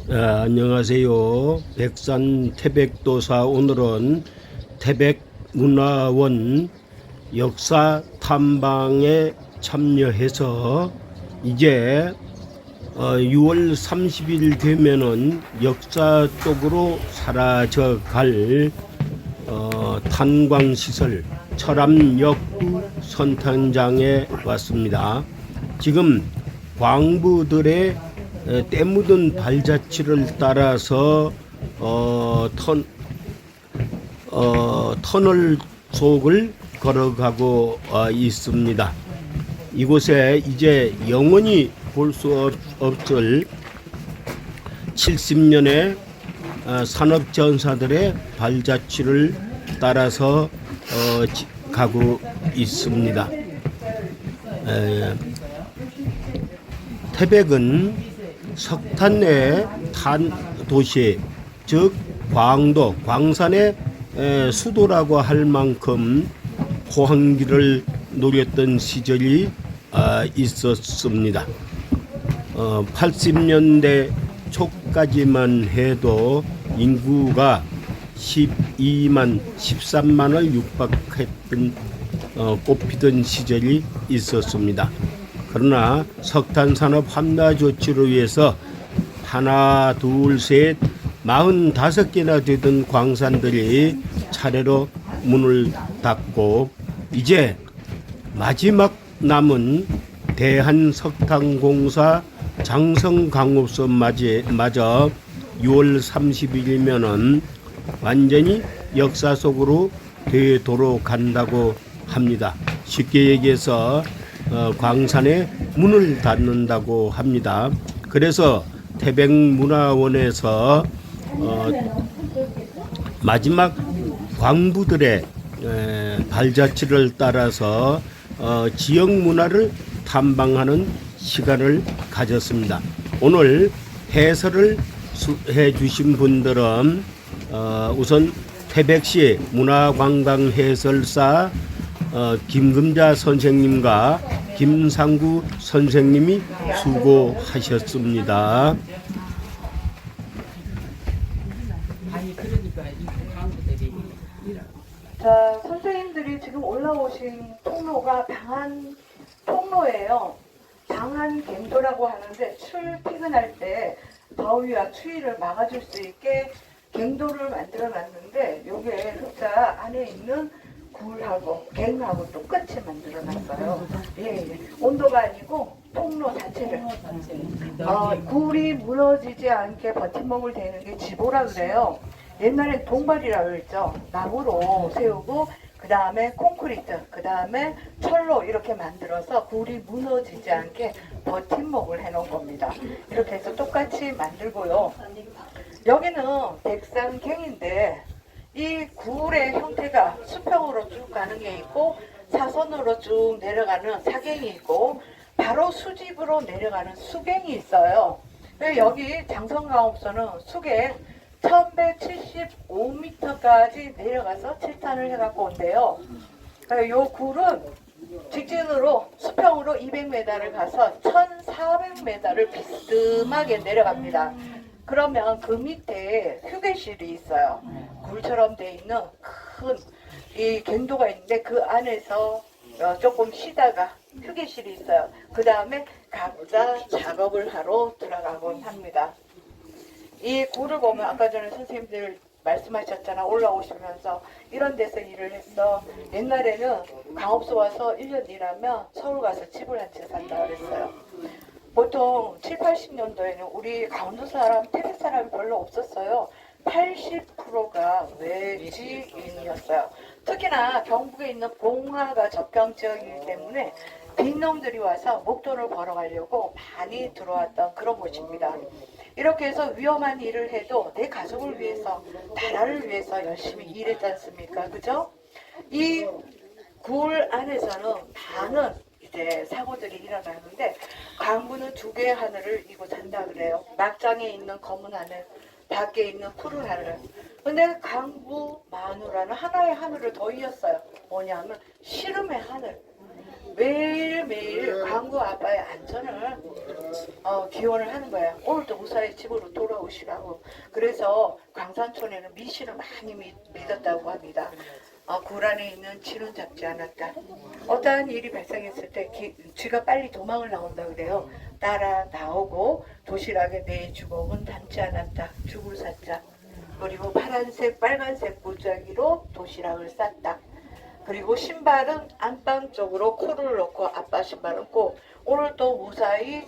안녕하세요. 백산 태백도사. 오늘은 태백문화원 역사 탐방에 참여해서 이제 6월 30일 되면은 역사 쪽으로 사라져갈 탄광시설 철암역구 선탄장에 왔습니다. 지금 광부들의 때 묻은 발자취를 따라서 터널 속을 걸어가고 있습니다. 이곳에 이제 영원히 볼 수 없을 70년의 산업전사들의 발자취를 따라서 가고 있습니다. 태백은 석탄의 도시, 즉 광도, 광산의 수도라고 할 만큼 호황기를 누렸던 시절이 있었습니다. 80년대 초까지만 해도 인구가 13만을 육박했던 꼽히던 시절이 있었습니다. 그러나 석탄산업 환나 조치를 위해서 하나, 둘, 셋, 45개나 되던 광산들이 차례로 문을 닫고 이제 마지막 남은 대한석탄공사 장성광업소마저 6월 30일이면은 완전히 역사 속으로 되돌아간다고 합니다. 쉽게 얘기해서 광산에 문을 닫는다고 합니다. 그래서 태백문화원에서 마지막 광부들의 발자취를 따라서 지역 문화를 탐방하는 시간을 가졌습니다. 오늘 해설을 해 주신 분들은 우선 태백시 문화관광해설사 김금자 선생님과 김상구 선생님이 수고하셨습니다. 자, 선생님들이 지금 올라오신 통로가 방한 통로예요. 방한 갱도라고 하는데 출퇴근할 때 더위와 추위를 막아줄 수 있게 갱도를 만들어 놨는데 요게 흑자 안에 있는 굴하고 갱하고 똑같이 만들어 놨어요. 예. 온도가 아니고 통로 자체를. 굴이 무너지지 않게 버팀목을 대는 게 지보라 그래요. 옛날엔 동발이라고 했죠. 나무로 세우고 그 다음에 콘크리트, 그 다음에 철로 이렇게 만들어서 굴이 무너지지 않게 버팀목을 해놓은 겁니다. 이렇게 해서 똑같이 만들고요. 여기는 백산갱인데 이 굴의 형태가 수평으로 쭉 가는 게 있고 사선으로 쭉 내려가는 사갱이 있고 바로 수직으로 내려가는 수갱이 있어요. 여기 장성광업소는 수갱 1175m까지 내려가서 칠탄을 해갖고 온대요. 요 굴은 직진으로 수평으로 200m를 가서 1400m를 비스듬하게 내려갑니다. 그러면 그 밑에 휴게실이 있어요. 굴처럼 돼 있는 큰 이 갱도가 있는데 그 안에서 조금 쉬다가 휴게실이 있어요. 그 다음에 각자 작업을 하러 들어가곤 합니다. 이 굴을 보면 아까 전에 선생님들 말씀하셨잖아. 올라오시면서 이런 데서 일을 했어. 옛날에는 강업소 와서 1년 일하면 서울 가서 집을 한 채 산다 그랬어요. 보통 7, 80년도에는 우리 강원도 사람, 태백 사람이 별로 없었어요. 80%가 외지인이었어요. 특히나 경북에 있는 봉화가 접경 지역이기 때문에 빈놈들이 와서 목돈을 벌어가려고 많이 들어왔던 그런 곳입니다. 이렇게 해서 위험한 일을 해도 내 가족을 위해서, 나라를 위해서 열심히 일했지 않습니까? 그죠? 이 굴 안에서는 많은 이제 사고들이 일어나는데 광부는 두 개의 하늘을 이고 산다 그래요. 막장에 있는 검은 하늘, 밖에 있는 푸른 하늘. 근데 광부 마누라는 하나의 하늘을 더 이었어요. 뭐냐면 시름의 하늘. 매일매일 광구 아빠의 안전을 기원을 하는 거야. 오늘도 무사히 집으로 돌아오시라고. 그래서 광산촌에는 미신을 많이 믿었다고 합니다. 굴 안에 있는 쥐는 잡지 않았다. 어떠한 일이 발생했을 때 쥐가 빨리 도망을 나온다 그래요. 따라 나오고 도시락에 내주고 문 닫지 않았다. 죽을 샀자. 그리고 파란색 빨간색 보자기로 도시락을 쌌다. 그리고 신발은 안방 쪽으로 코를 넣고 아빠 신발은 꼭 오늘도 무사히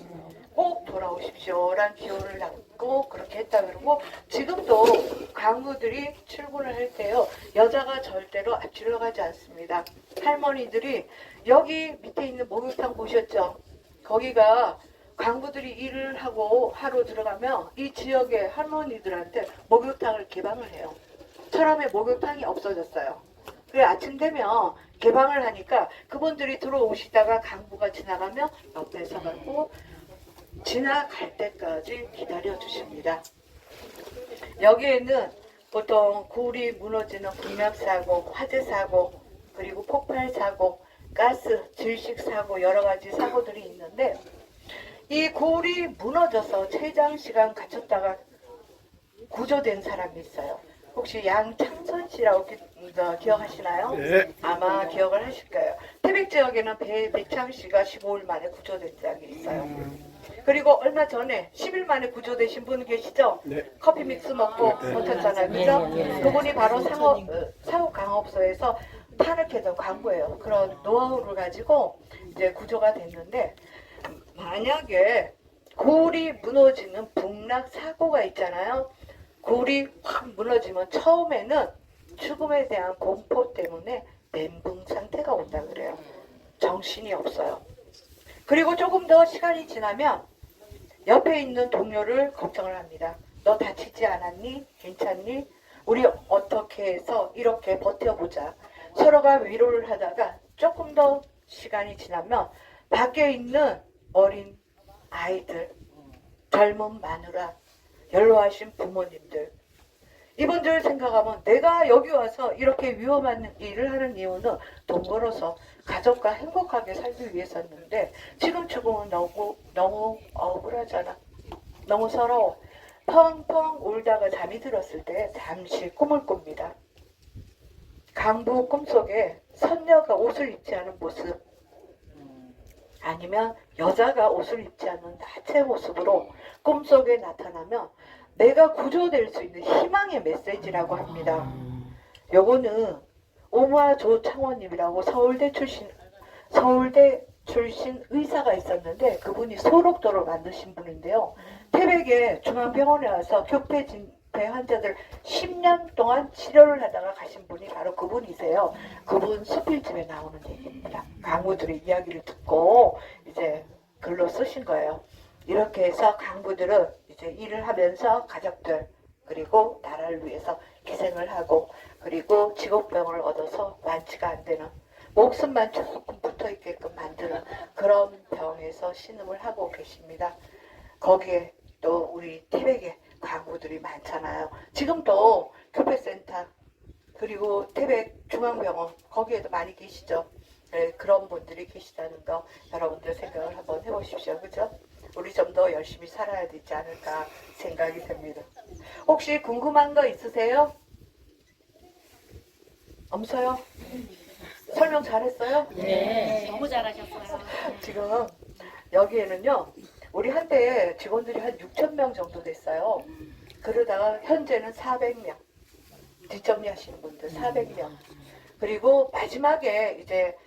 꼭 돌아오십시오라는 기호를 남고 그렇게 했다 그러고 지금도 광부들이 출근을 할 때요 여자가 절대로 앞질러 가지 않습니다. 할머니들이 여기 밑에 있는 목욕탕 보셨죠? 거기가 광부들이 일을 하고 하러 들어가면 이 지역의 할머니들한테 목욕탕을 개방을 해요. 처음에 목욕탕이 없어졌어요. 그래 아침 되면 개방을 하니까 그분들이 들어오시다가 강부가 지나가면 옆에 서가고 지나갈 때까지 기다려 주십니다. 여기에는 보통 굴이 무너지는 군락사고, 화재사고, 그리고 폭발사고, 가스, 질식사고 여러 가지 사고들이 있는데 이 굴이 무너져서 최장시간 갇혔다가 구조된 사람이 있어요. 혹시 양창선 씨라고 기억하시나요? 네. 아마 기억을 하실 거예요. 태백 지역에는 배창 씨가 15일 만에 구조된 적이 있어요. 그리고 얼마 전에 10일 만에 구조되신 분 계시죠? 네. 커피 믹스 먹고 버텼잖아요. 그죠? 그분이 바로 상업강업소에서 탄핵했던 광부예요. 그런 노하우를 가지고 이제 구조가 됐는데 만약에 굴이 무너지는 북락 사고가 있잖아요. 굴이 확 무너지면 처음에는 죽음에 대한 공포 때문에 멘붕 상태가 온다 그래요. 정신이 없어요. 그리고 조금 더 시간이 지나면 옆에 있는 동료를 걱정을 합니다. 너 다치지 않았니? 괜찮니? 우리 어떻게 해서 이렇게 버텨보자. 서로가 위로를 하다가 조금 더 시간이 지나면 밖에 있는 어린 아이들, 젊은 마누라, 연로하신 부모님들 이분들을 생각하면 내가 여기 와서 이렇게 위험한 일을 하는 이유는 돈 벌어서 가족과 행복하게 살기 위해서였는데 지금 죽으면 너무 억울하잖아. 너무 서러워. 펑펑 울다가 잠이 들었을 때 잠시 꿈을 꿉니다. 강부 꿈속에 선녀가 옷을 입지 않은 모습 아니면 여자가 옷을 입지 않는 나체 모습으로 꿈속에 나타나면 내가 구조될 수 있는 희망의 메시지라고 합니다. 요거는 오마 조창원님이라고 서울대 출신 의사가 있었는데 그분이 소록도를 만드신 분인데요. 태백의 중앙병원에 와서 교폐 진폐 환자들 10년 동안 치료를 하다가 가신 분이 바로 그분이세요. 그분 수필집에 나오는 얘기입니다. 강부들의 이야기를 듣고 이제 글로 쓰신 거예요. 이렇게 해서 강부들은 이제 일을 하면서 가족들 그리고 나라를 위해서 희생을 하고 그리고 직업병을 얻어서 완치가 안 되는 목숨만 조금 붙어 있게끔 만드는 그런 병에서 신음을 하고 계십니다. 거기에 또 우리 태백에 강부들이 많잖아요. 지금도 교폐센터 그리고 태백 중앙병원 거기에도 많이 계시죠. 네, 그런 분들이 계시다는 거 여러분들 생각을 한번 해보십시오. 그죠? 우리 좀 더 열심히 살아야 되지 않을까 생각이 듭니다. 혹시 궁금한 거 있으세요? 없어요? 설명 잘했어요? 네, 너무 잘하셨어요. 지금 여기에는요 우리 한때 직원들이 한 6,000명 정도 됐어요. 그러다가 현재는 400명 뒷정리하시는 분들 400명 그리고 마지막에 이제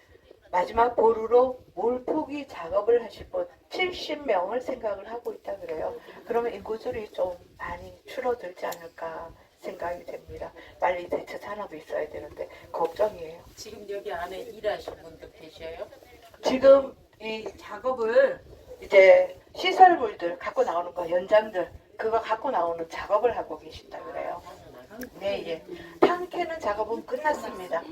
마지막 보루로 물포기 작업을 하실 분 70명을 생각을 하고 있다 그래요. 그러면 인구들이 좀 많이 줄어들지 않을까 생각이 됩니다. 빨리 대체 산업이 있어야 되는데 걱정이에요. 지금 여기 안에 일하시는 분들 계셔요? 지금 이 작업을 이제 시설물들 갖고 나오는 거 연장들 그거 갖고 나오는 작업을 하고 계신다 그래요. 네, 예. 탕캐는 작업은 끝났습니다.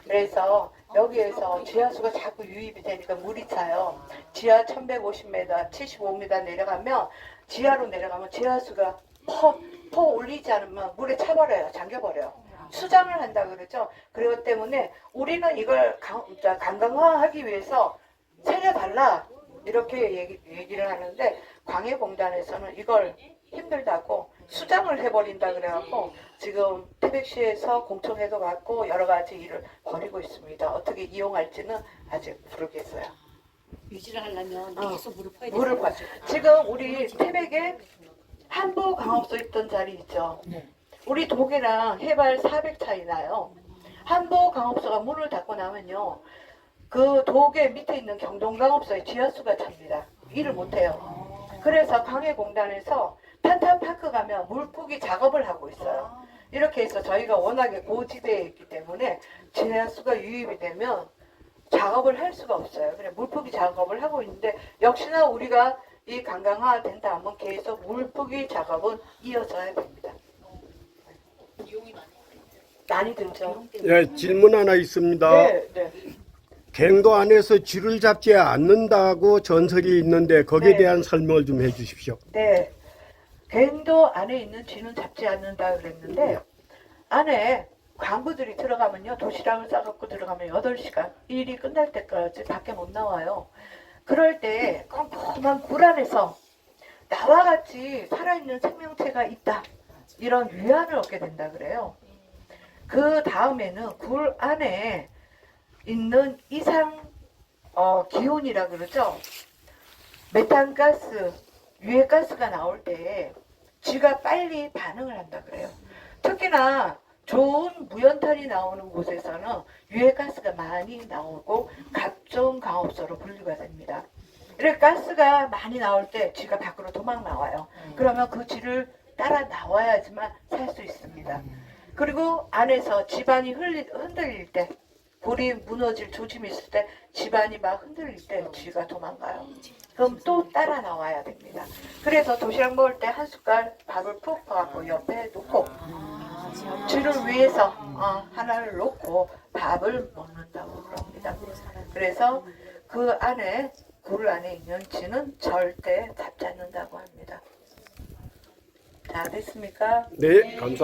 그래서 여기에서 지하수가 자꾸 유입이 되니까 물이 차요. 지하 1150m, 75m 내려가면 지하로 내려가면 지하수가 퍼 올리지 않으면 물에 차버려요. 잠겨버려요. 수장을 한다 그러죠. 그렇기 때문에 우리는 이걸 관광화하기 위해서 살려달라 이렇게 얘기를 하는데 광해공단에서는 이걸 힘들다고 수장을 해버린다 그래갖고 지금 태백시에서 공청회도 갖고 여러 가지 일을 벌이고 있습니다. 어떻게 이용할지는 아직 모르겠어요. 유지를 하려면 계속 물을 퍼야 물을 봐. 지금 우리 태백에 한보 강업소 있던 자리 있죠. 우리 독이랑 해발 400 차이 나요. 한보 강업소가 문을 닫고 나면요, 그 독의 밑에 있는 경동강업소에 지하수가 찹니다. 일을 못해요. 그래서 광해공단에서 탄탄파크 가면 물푸기 작업을 하고 있어요. 이렇게 해서 저희가 워낙에 고지대에 있기 때문에 지하수가 유입이 되면 작업을 할 수가 없어요. 그래 물푸기 작업을 하고 있는데 역시나 우리가 이 관광화 된다 하면 계속 물푸기 작업은 이어져야 됩니다. 많이 들죠. 예, 질문 하나 있습니다. 네, 네. 갱도 안에서 쥐를 잡지 않는다고 전설이 있는데 거기에 네. 대한 설명을 좀 해주십시오. 네. 갱도 안에 있는 쥐는 잡지 않는다 그랬는데 안에 광부들이 들어가면요, 도시락을 싸갖고 들어가면 8시간 일이 끝날 때까지 밖에 못 나와요. 그럴 때 꼼꼼한 굴 안에서 나와 같이 살아있는 생명체가 있다, 이런 위안을 얻게 된다 그래요. 그 다음에는 굴 안에 있는 이상 기온이라 그러죠. 메탄가스, 유해가스가 나올 때 쥐가 빨리 반응을 한다 그래요. 특히나 좋은 무연탄이 나오는 곳에서는 유해가스가 많이 나오고 각종 강업소로 분류가 됩니다. 이렇게 가스가 많이 나올 때 쥐가 밖으로 도망 나와요. 그러면 그 쥐를 따라 나와야지만 살 수 있습니다. 그리고 안에서 집안이 흔들릴 때, 골이 무너질 조짐이 있을 때, 집안이 막 흔들릴 때 쥐가 도망가요. 그럼 또 따라 나와야 됩니다. 그래서 도시락 먹을 때 한 숟갈 밥을 푹 퍼갖고 옆에 놓고 쥐를 위해서 하나를 놓고 밥을 먹는다고 그럽니다. 그래서 그 안에, 굴 안에 있는 쥐는 절대 잡지 않는다고 합니다. 다 됐습니까? 네, 감사합니다.